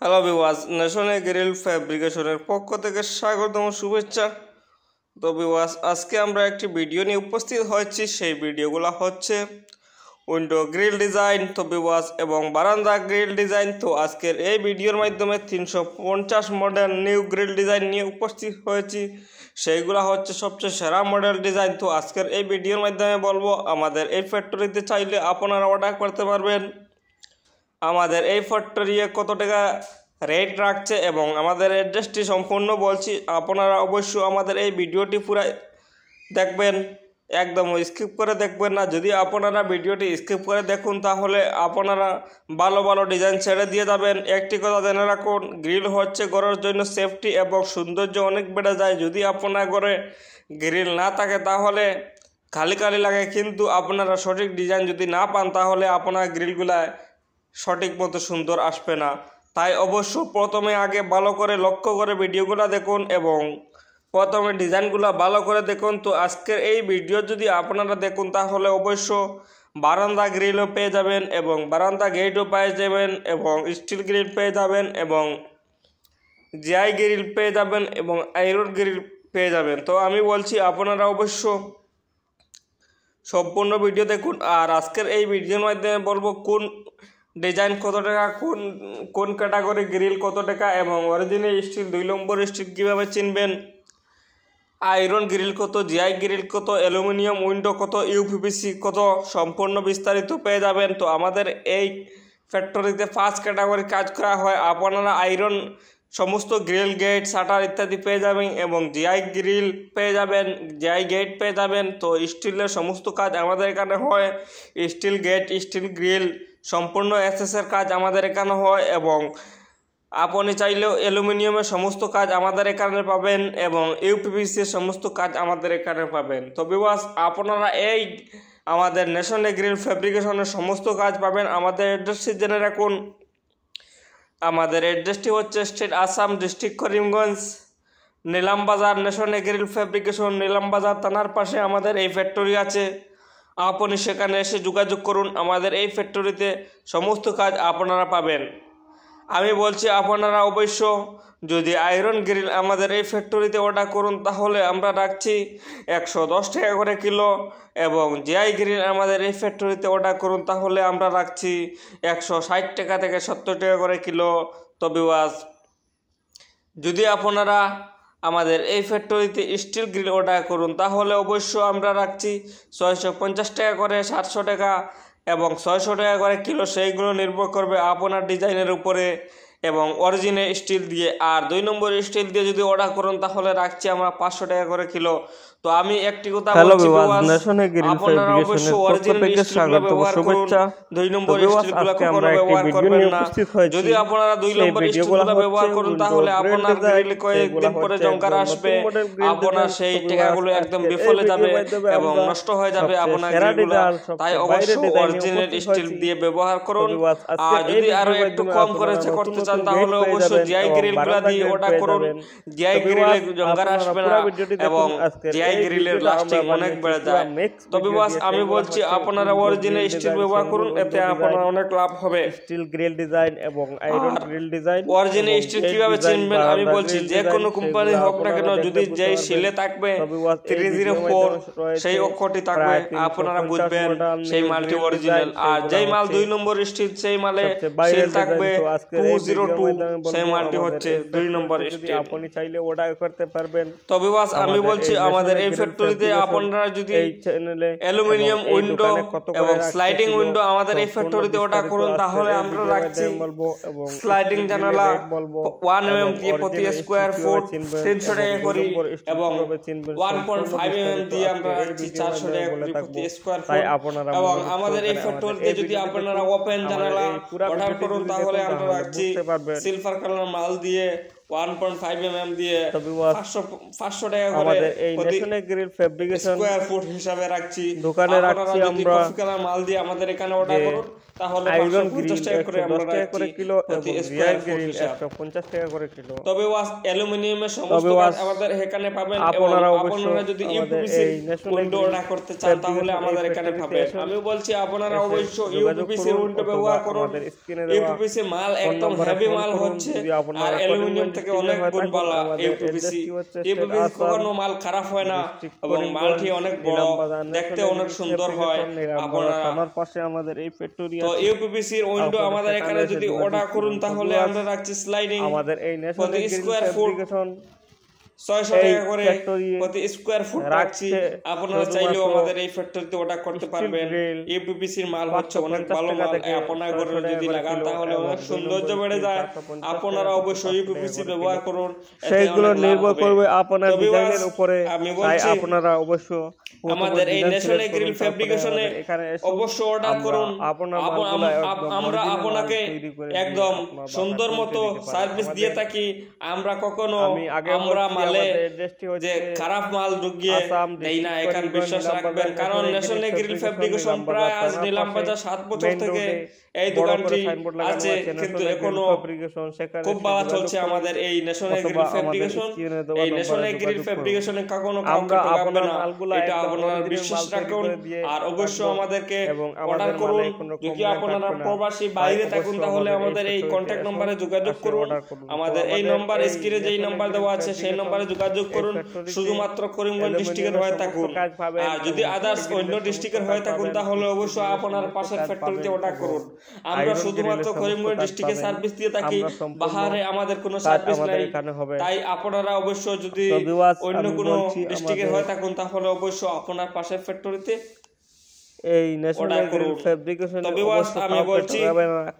Hello viewers, national grill ফ্যাব্রিকেশনের পক্ষ থেকে স্বাগতম, শুভেচ্ছা। তো ভিউয়ার্স, আজকে আমরা একটি ভিডিও নিয়ে উপস্থিত হয়েছি। সেই ভিডিওগুলো হচ্ছে উইন্ডো গ্রিল ডিজাইন তো ভিউয়ার্স এবং বারান্দা গ্রিল ডিজাইন। তো আজকের এই ভিডিওর মাধ্যমে 350 মডেল নিউ গ্রিল ডিজাইন নিয়ে উপস্থিত হয়েছি। সেইগুলো হচ্ছে সবচেয়ে সেরা মডেল ডিজাইন। তো আজকের এই ভিডিওর মাধ্যমে বলবো, আমাদের এই ফ্যাক্টরিতে চাইলে আপনারা অর্ডার করতে পারবেন। আমাদের এই ফ্যাক্টরি কত টাকা রেট রাখছে এবং আমাদের অ্যাড্রেসটি সম্পূর্ণ বলছি। আপনারা অবশ্যই আমাদের এই ভিডিওটি পুরো দেখবেন, একদম স্কিপ করে দেখবেন না। যদি আপনারা ভিডিওটি স্কিপ করে দেখুন তাহলে আপনারা ভালো ভালো ডিজাইন ছেড়ে দিয়ে যাবেন। একটি কথা জেনে রাখুন, গ্রিল হচ্ছে ঘরের জন্য সেফটি এবং সৌন্দর্য অনেক বেড়ে যায়। যদি আপনার ঘরে গ্রিল না থাকে তাহলে খালি খালি লাগে, কিন্তু আপনারা সঠিক ডিজাইন যদি না পান তাহলে আপনার গ্রিলগুলা সঠিক মতো সুন্দর আসবে না। তাই অবশ্য প্রথমে আগে ভালো করে লক্ষ্য করে ভিডিওগুলো দেখুন এবং প্রথমে ডিজাইনগুলো ভালো করে দেখুন। তো আজকের এই ভিডিও যদি আপনারা দেখুন তাহলে অবশ্য বারান্দা গ্রিলও পেয়ে যাবেন এবং বারান্দা গেটও পেয়ে যাবেন এবং স্টিল গ্রিল পেয়ে যাবেন এবং জিআই গ্রিল পেয়ে যাবেন এবং আয়রন গ্রিল পেয়ে যাবেন। তো আমি বলছি আপনারা অবশ্য সম্পূর্ণ ভিডিও দেখুন। আর আজকের এই ভিডিওর মাধ্যমে বলবো কোন ডিজাইন কত টাকা, কোন ক্যাটাগরি গ্রিল কত টাকা এবং অরিজিনাল স্টিল 2 নম্বর স্টিল কীভাবে চিনবেন, আয়রন গ্রিল কত, জিআই গ্রিল কত, অ্যালুমিনিয়াম উইন্ডো কত, ইউপিভিসি কত, সম্পূর্ণ বিস্তারিত পেয়ে যাবেন। তো আমাদের এই ফ্যাক্টরিতে 5 ক্যাটাগরি কাজ করা হয়। আপনারা আয়রন সমস্ত গ্রিল, গেট, শাটার ইত্যাদি পেয়ে যাবেন এবং জিআই গ্রিল পেয়ে যাবেন, জিআই গেট পেয়ে যাবেন। তো স্টিলের সমস্ত কাজ আমাদের এখানে হয়। স্টিল গেট, স্টিল গ্রিল, সম্পূর্ণ এসএসের কাজ আমাদের এখানে হয় এবং আপনি চাইলেও অ্যালুমিনিয়ামের সমস্ত কাজ আমাদের এখানে পাবেন এবং ইউপিভিসির সমস্ত কাজ আমাদের এখানে পাবেন। তো ভিউয়ার্স, আপনারা এই আমাদের ন্যাশনাল গ্রিল ফ্যাব্রিকেশনের সমস্ত কাজ পাবেন। আমাদের অ্যাড্রেসটি জেনে রাখুন। আমাদের অ্যাড্রেসটি হচ্ছে স্টেট আসাম, ডিস্ট্রিক্ট করিমগঞ্জ, নিলাম বাজার। ন্যাশনাল গ্রিল ফ্যাব্রিকেশন নিলাম বাজার থানার পাশে আমাদের এই ফ্যাক্টরি আছে। আপনি সেখানে এসে যোগাযোগ করুন। আমাদের এই ফ্যাক্টরিতে সমস্ত কাজ আপনারা পাবেন। আমি বলছি আপনারা অবশ্য যদি আয়রন গ্রিল আমাদের এই ফ্যাক্টরিতে অর্ডার করুন তাহলে আমরা রাখছি 110 টাকা করে কিলো এবং জিআই গ্রিল আমাদের এই ফ্যাক্টরিতে অর্ডার করুন তাহলে আমরা রাখছি 160 টাকা থেকে 70 টাকা করে কিলো। তো ভিউয়ার্স, যদি আপনারা আমাদের এই ফ্যাক্টরিতে স্টিল গ্রিল অর্ডার করুন তাহলে অবশ্য আমরা রাখছি 650 টাকা করে, 700 টাকা এবং 600 টাকা করে কিলো। সেইগুলো নির্ভর করবে আপনার ডিজাইনের উপরে এবং অরিজিনাল স্টিল দিয়ে। আর 2 নম্বর স্টিল দিয়ে যদি অর্ডার করুন তাহলে রাখছি আমরা 500 টাকা করে কিলো। তো আমি একটি কথা বলছি, আপনারা অবশ্যই অরিজিনাল স্টিলগুলো ব্যবহার করুন, 2 নম্বর স্টিলগুলো কখনো ব্যবহার করবেন না। যদি আপনারা 2 নম্বর স্টিলগুলো ব্যবহার করুন তাহলে আপনার গ্রিলে কয়েকদিন পরে জংকার আসবে, আপনার সেই টাকাগুলো একদম বিফলে যাবে এবং নষ্ট হয়ে যাবে আপনার গ্রিলগুলো। তাই অবশ্যই অরিজিনাল স্টিল দিয়ে ব্যবহার করুন। আর যদি আরো একটু কম খরচে করতে চান তাহলে অবশ্যই জিআই গ্রিলগুলো দিয়ে অর্ডার করুন। জিআই গ্রিলে জংকার আসবে না এবং জিআই গ্রিলের লাস্টিং অনেক বেড়ে যায়। তবে বাস আমি বলছি আপনারা অরিজিনাল স্টিল ব্যবহার করুন, এতে আপনারা অনেক লাভ হবে। স্টিল গ্রিল ডিজাইন এবং iron grill design. Original still কিভাবে চিনবেন আমি বলছি, যে কোনো কোম্পানি হোক না কেন, যদি যেই সিলে থাকবে 304 সেই অক্ষরটি থাকবে আপনারা বুঝবেন সেই মালটি অরিজিনাল। আর যেই মাল 2 নম্বর স্টিল সেই মালে সিল থাকবে 202 সেই মালটি হচ্ছে 2 নম্বর স্টিল। আপনি চাইলে অর্ডার করতে পারবেন। তবে বাস আমি বলছি আমাদের এই ফ্যাক্টরিতে আপনারা যদি অ্যালুমিনিয়াম উইন্ডো এবং স্লাইডিং উইন্ডো আমাদের এই ফ্যাক্টরিতে অর্ডার করুন তাহলে আমরা রাখছি স্লাইডিং জানালা 1 mm দিয়ে প্রতি স্কয়ার ফুট 300 টাকা করে এবং 1.5 mm দিয়ে আমরা রাখছি 400 টাকা করে প্রতি স্কয়ার ফুট। এবং আমাদের এই ফ্যাক্টরিতে যদি আপনারা ওপেন জানালা অর্ডার করুন তাহলে আমরা রাখছি সিলভার কালার মাল দিয়ে 1.5 mm দিয়ে 500 টাকা করে প্রতি গ্রিল ফ্যাব্রিকেশন স্কয়ার ফুট হিসাবে রাখছি। দোকানে রাখছি আমরা কফি কালার মাল দিয়ে আমাদের এখানে অর্ডার করুন তাহলে আয়রন 550 গ্রিল টাকা করে আমরা 110 টাকা করে রাখছি কিলো প্রতি এবং স্কয়ার রিয়ার ফুট গ্রিল হিসাব। 150 টাকা করে কিলো। তবে ওয়াস অ্যালুমিনিয়ামের সমস্ত তবে কাজ ওয়াস আমাদের এখানে পাবেন এবং আপনারা অবশ্য আপনারা যদি আমাদের ইউপিপিসি এই ন্যাশনাল উইন্ডো গ্রিল অর্ডার করতে চান তাহলে ফ্যাব্রিকেশন আমাদের এই এখানে ফ্যাক্টরিতে পাবেন। এসে আমি বলছি আপনারা এসে অবশ্যই যোগাযোগ ইউপিপিসি করুন উইন্ডো অথবা ব্যবহার করুন। আমাদের স্ক্রিনে দেওয়া ইউপিপিসি মাল ফোন একদম নম্বরে হেভি ফোন মাল করুন। হচ্ছে যদি আর আপনারা অ্যালুমিনিয়াম করিমগঞ্জ থেকে ডিস্ট্রিক্টে অনেক হয়ে গুণ থাকেন, ভালো আমাদের ইউপিপিসি। অ্যাড্রেসটি হচ্ছে স্টেট ইউপিপিসি আসাম, কখনো মাল খারাপ হয় না ডিস্ট্রিক্ট এবং মালটি করিমগঞ্জ, অনেক বড়, নিলামবাজার দেখতে ন্যাশনাল অনেক গ্রিল সুন্দর হয়। ফ্যাব্রিকেশন নিলামবাজার আপনারা থানার পাশে আমাদের এই ফ্যাক্টরি তো আছে। ইউপিপিসির উইন্ডো আপনারা আমাদের সেখানে এখানে এসে যদি যোগাযোগ অর্ডার করুন করুন। তাহলে তবে আমরা রাখছি স্লাইডিং আমাদের এই ন্যাশনাল প্রতি গ্রিল স্কয়ার ফুট ফ্যাব্রিকেশন 600 এই টাকা করে ফ্যাক্টরি প্রতি স্কয়ার ফুট রাখছি। রাখছে আপনারা চাইলেও শুধুমাত্র আমাদের এই ফ্যাক্টরিতে অর্ডার করতে স্টিল পারবেন। গ্রিল ইউপিপিসির মাল হচ্ছে অনেক 550 ভালো টাকা মাল। থেকে আপনার 600 ঘরে টাকা যদি করে লাগান কিলো তাহলে এবং অনেক 2 সৌন্দর্য নম্বর বেড়ে স্টিল যায়। 450 আপনারা টাকা অবশ্যই থেকে ইউপিপিসি 500 টাকা ব্যবহার কিলো। করুন, এতে সেইগুলো অনেক লাভ নির্ভর হবে। করবে আপনার তো ডিজাইনের viewers, উপরে, আমি তাই বলছি আপনারা অবশ্য আমাদের এই ন্যাশনাল গ্রিল ফ্যাব্রিকেশনে এখানে এসে অবশ্য অর্ডার করুন। আপনার মালগুলো একদম আমরা original আপনাকে মাল তৈরি করে দিয়ে একদম আপনার সুন্দর বাসায় মতো পৌঁছে দিতে পারি। সার্ভিস দিয়ে আমাদের- থাকি। আমরা কখনো আমি আগে আমরা বলছি, মালে আমাদের অ্যাড্রেসটি যে হচ্ছে খারাপ মাল ঢুকিয়ে আসাম দেই না, ডিস্ট্রিক্ট এখানে করিমগঞ্জ, বিশ্বাস রাখবেন। নিলামবাজার কারণ national national grill fabrication fabrication প্রায় আজ নিলামবাজার নিলামবাজার 7 বছর মেইন থেকে রোডে এই বড় করে দোকানটি সাইনবোর্ড লাগানো আছে, আছে, কিন্তু ন্যাশনাল এখনো গ্রিল ফ্যাব্রিকেশন। সেখানে খুব এসে ভালো যোগাযোগ চলছে করুন আমাদের এই ন্যাশনাল অথবা গ্রিল আমাদের ফ্যাব্রিকেশন। স্ক্রিনে দেওয়া এই ন্যাশনাল নম্বরে গ্রিল যোগাযোগ করুন। ফ্যাব্রিকেশনে কখনো কাউকে আমরা ঠকাবে আপনার না, মালগুলো এটা একদম আপনারা original বিশ্বাস মাল তৈরি রাখুন। করে দিয়ে আর অবশ্যই রাখবো আমাদেরকে এবং অর্ডার আমাদের করুন। মালে কোনো রকম যদি ম্যাপ আপনারা থাকবে না। প্রবাসী তাই বাইরে থাকুন অবশ্যই তাহলে আমাদের এই ফ্যাক্টরিতে কন্ট্যাক্ট এসে নম্বরে যোগাযোগ করুন। অর্ডার করুন। তো আমাদের এই আমাদের নম্বর এই স্ক্রিনে যেই ন্যাশনাল নাম্বার গ্রিল দেওয়া আছে সেই ফ্যাব্রিকেশন নম্বরে যোগাযোগ এই করুন। ফ্যাক্টরিতে শুধুমাত্র করিমগঞ্জ ডিস্ট্রিক্টের হয়ে অ্যালুমিনিয়ামের থাকুন। সমস্ত কাজ পাবেন আর যদি এবং আদার্স স্টিল অন্য গ্রিলের ডিস্ট্রিক্টের সমস্ত হয়ে কাজ থাকুন পাবেন, তাহলে স্টিল অবশ্যই গ্রিলের আপনার সমস্ত পাশের কাজ ফ্যাক্টরিতে পাবেন অর্ডার এবং করুন। আমরা আয়রন শুধুমাত্র গ্রিলের করিমগঞ্জ সমস্ত কাজ ডিস্ট্রিক্টে পাবেন। সার্ভিস দিয়ে থাকি, আমরা সম্পূর্ণ বাহারে আমাদের কোনো কাজ সার্ভিস আমাদের নাই। এখানে হবে। তাই আপনারা অবশ্য যদি তো viewers, অন্য আমি কোনো বলছি ডিস্ট্রিক্টের আমাদের হয়ে থাকুন তাহলে অবশ্যই আপনার পাশের ফ্যাক্টরিতে এই ন্যাশনাল অর্ডার গ্রিল করুন। ফ্যাব্রিকেশন তো viewers, আমি বলছি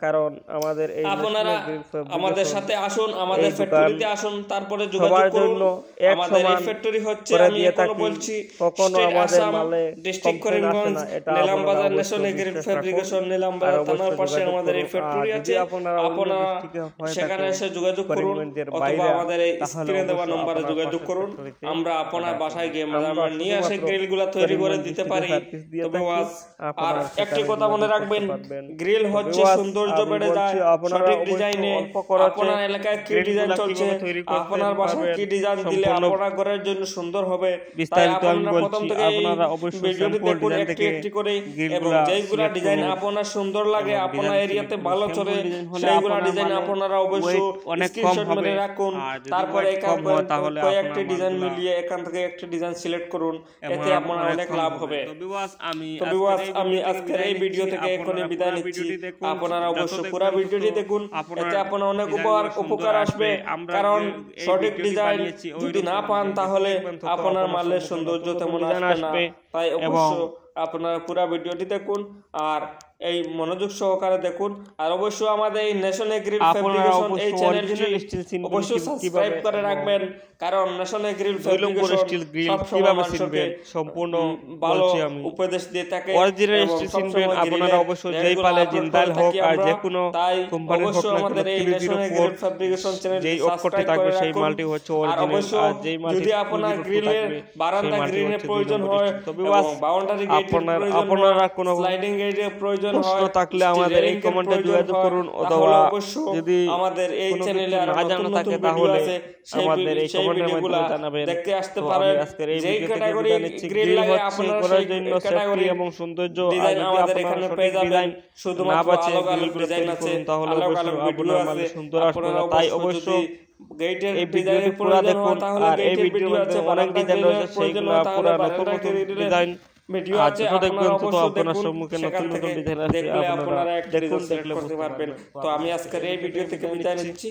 কারণ আমাদের এই আপনারা ন্যাশনাল গ্রিল আমাদের ফ্যাব্রিকেশন সাথে আসুন, আমাদের এই দোকান ফ্যাক্টরিতে আসুন, তারপরে যোগাযোগ সবার করুন। জন্য এক আমাদের এই সমান ফ্যাক্টরি হচ্ছে, করে আমি দিয়ে এখনো থাকি। বলছি, কখনো স্টেট আমাদের আসাম, মালে ডিস্ট্রিক্ট কমপ্লেন আসে করিমগঞ্জ, না, এটা নিলামবাজার আপনারা ন্যাশনাল অবশ্যই গ্রিল বিশ্বাস ফ্যাব্রিকেশন, রাখুন। নিলামবাজার আর থানার অবশ্যই পাশে যোগাযোগ আমাদের এই করুন। ফ্যাক্টরি আর আছে। যদি আপনারা অন্য আপনারা ডিস্ট্রিক্টে হয়ে সেখানে থাকেন, এসে যোগাযোগ করুন করিমগঞ্জের অথবা বাইরে, আমাদের এই তাহলে স্ক্রিনে দেওয়া অবশ্যই নম্বরে আপনারা যোগাযোগ পাশের করুন। ফ্যাক্টরিতে আমরা আপনার অর্ডার বাসায় গিয়ে করুন। আমরা নিয়ে এসে শুধুমাত্র গ্রিলগুলো তৈরি করে করিমগঞ্জ দিতে ডিস্ট্রিক্টে পারি। সার্ভিস দিয়ে তো থাকি। viewers, আর আপনারা একটি সেখানে কথা মনে যোগাযোগ রাখবেন, করতে পারবেন। গ্রিল তো হচ্ছে viewers, সৌন্দর্য আমি বেড়ে বলছি যায় আপনারা সঠিক অবশ্যই ডিজাইনে। অল্প খরচে আপনার এলাকায় কি ডিজাইন গ্রিলগুলা চলছে, কিভাবে তৈরি করতে আপনার বাসায় পারবেন, কি ডিজাইন দিলে সম্পূর্ণ আপনার ঘরের জন্য সুন্দর হবে। তাই বিস্তারিত আমি আপনারা প্রথম বলছি। থেকে এই আপনারা অবশ্যই ভিডিওটি স্যাম্পল দেখুন ডিজাইন একটি থেকে একটি করে, এবং গ্রিলগুলা যেইগুলা সিলেক্ট ডিজাইন করুন। আপনার সুন্দর লাগে, এবং আপনার ডিজাইন এরিয়াতে সিলেক্ট ভালো করুন। চলে, সিম্পল ডিজাইন হলে সেইগুলা আপনার ডিজাইন মানে আপনারা অবশ্যই weight অনেক কম স্ক্রিনশট হবে। মেরে রাখুন। আর যদি তারপরে weight কম হয় তাহলে কয়েকটি আপনার ডিজাইন মালগুলা মিলিয়ে এখান থেকে একটি ডিজাইন সিলেক্ট করুন, এতে এমন আপনার অনেক কম লাভ হবে। তো viewers, তো viewers, আমি আজকের এই ভিডিও থেকে এখনই বিদায় নিচ্ছি। আপনারা অবশ্যই পুরো ভিডিওটি দেখুন, এতে আপনার অনেক উপকার আসবে। কারণ সঠিক ডিজাইন যদি না পান তাহলে আপনার মালের সৌন্দর্য তেমন আসবে না। তাই অবশ্যই আপনারা পুরো ভিডিওটি দেখুন আর এই মনোযোগ সহকারে দেখুন। আর অবশ্যই আমাদের এই ন্যাশনাল গ্রিল ফ্যাব্রিকেশন এই চ্যানেলটি অবশ্যই সাবস্ক্রাইব করে রাখবেন, কারণ ন্যাশনাল গ্রিল ফ্যাব্রিকেশন কিভাবে চিনবেন সম্পূর্ণ ভালো উপদেশ দিয়ে থাকে। অরিজিনাল স্টিল চিনবেন আপনারা অবশ্যই যেই পালে জিন্দাল হোক আর যে কোনো কোম্পানির হোক না আমাদের এই ন্যাশনাল গ্রিল ফ্যাব্রিকেশন চ্যানেল যেই অক্ষরটি থাকবে সেই মালটি হচ্ছে অরিজিনাল। আর যেই মালটি যদি আপনার গ্রিলের বারান্দা গ্রিলের প্রয়োজন হয়, তো viewers, বাউন্ডারি গেটের প্রয়োজন আপনারা কোনো স্লাইডিং গেটের প্রয়োজন প্রশ্ন হয় থাকলে আমাদের এই কমেন্টে যোগাযোগ করুন, অথবা যদি আমাদের এই চ্যানেলে আর না জানা থাকে তাহলে আমাদের এই কমেন্টের মাধ্যমে জানাবেন। দেখতে আসতে তো পারেন। আমি আজকের এই যেই ভিডিও থেকে ক্যাটাগরি বিদায় নিচ্ছি। গ্রিল গ্রিল লাগে হচ্ছে আপনারা ঘরের সেই জন্য ক্যাটাগরি সেফটি এবং সৌন্দর্য। আর ডিজাইন যদি আমাদের আপনারা এখানে সঠিক পেয়ে যাবেন। ডিজাইন শুধুমাত্র না বাছে আলোক আলোক গ্রিলগুলো ডিজাইন তৈরি আছে, করুন, তাহলে আলোক অবশ্যই আলোক ভিডিও আপনার আছে। মালে সুন্দর আসবে আপনারা না। তাই অবশ্যই অবশ্যই গেটের এই ডিজাইনের ভিডিওটি পুরো প্রয়োজন হয় দেখুন। তাহলে আর এই গেটের ভিডিওর ভিডিও আছে, মধ্যে অনেক বারান্দা ডিজাইন গ্রিলের রয়েছে, প্রয়োজন সেইগুলো হয় তাহলে পুরো নতুন বারান্দা নতুন গ্রিলের ডিজাইন। ভিডিও আর আছে, যত দেখবেন আপনারা তত অবশ্যই আপনার দেখুন। সম্মুখে সেখান নতুন নতুন থেকে ডিজাইন আসবে, দেখলে আপনারা আপনারা একটা দেখুন, ডিজাইন সিলেক্ট দেখলে করতে বুঝতে পারবেন। পারবেন। তো আমি আজকের এই ভিডিও থেকে বিদায় নিচ্ছি।